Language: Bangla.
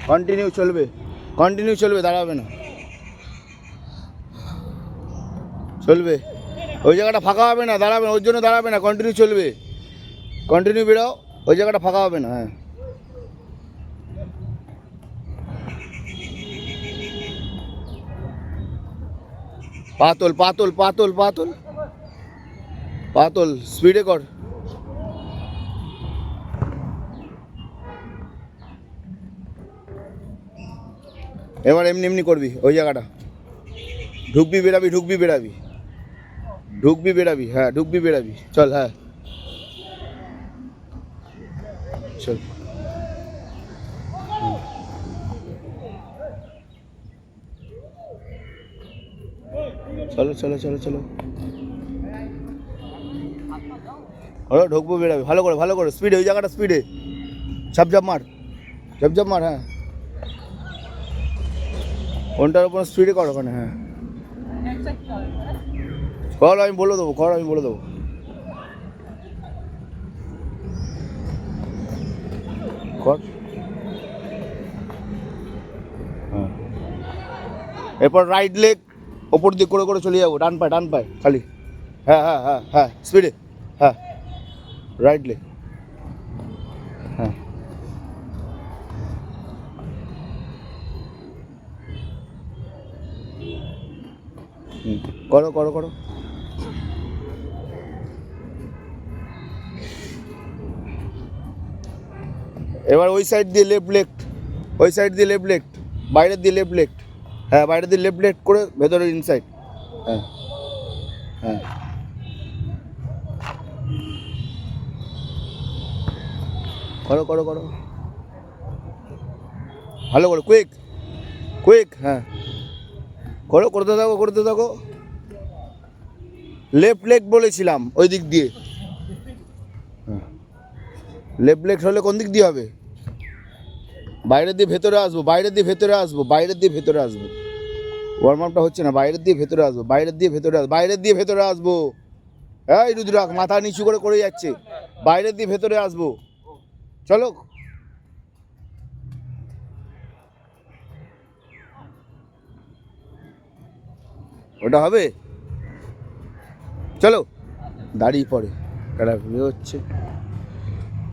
কন্টিনিউ চলবে, দাঁড়াবে না, চলবে। ওই জায়গাটা ফাঁকা হবে না, দাঁড়াবে, ওর জন্য দাঁড়াবে না, কন্টিনিউ চলবে, কন্টিনিউ বেরাও, ওই জায়গাটা ফাঁকা হবে না। হ্যাঁ, পাতল স্পিডে কর। এবার এমনি এমনি করবি, ওই জায়গাটা ঢুকবি বেরাবি, হ্যাঁ ঢুকবি বেরাবি, চল। হ্যাঁ চল, চলো, ঢুকবো বেরাবি, ভালো করে স্পিডে, ওই জায়গাটা স্পিডে, ঝাপঝাপ মার। হ্যাঁ, কোনটার উপর স্পিডে কর ওখানে। হ্যাঁ কর, আমি বলে দেবো, কর। হ্যাঁ, এরপর রাইট লেগ ওপর দিক করে চলে যাবো, ডান পায়ে খালি। হ্যাঁ স্পিডে, হ্যাঁ রাইট লেগ, হ্যাঁ করো। এবার ওই সাইড দিয়ে লেফট লেগ, বাইরের দিয়ে লেফট লেগ, হ্যাঁ বাইরের দিয়ে লেফট লেগ করে ভেতরের ইনসাইড। হ্যাঁ হ্যাঁ করো, ভালো করে, কুইক। হ্যাঁ করতে থাকো। লেফট লেগ বলেছিলাম, ওই দিক দিয়ে। লেফট লেগ হলে কোন দিক দিয়ে হবে? বাইরের দিয়ে ভেতরে আসবো, ওয়ার্ম আপটা হচ্ছে না, বাইরের দিয়ে ভেতরে আসবো। এই রুদ্রাক মাথা নিচু করে যাচ্ছে, বাইরের দিয়ে ভেতরে আসবো, চলো। ওটা হবে, চলো। দাঁড়িয়ে পড়ে, হচ্ছে।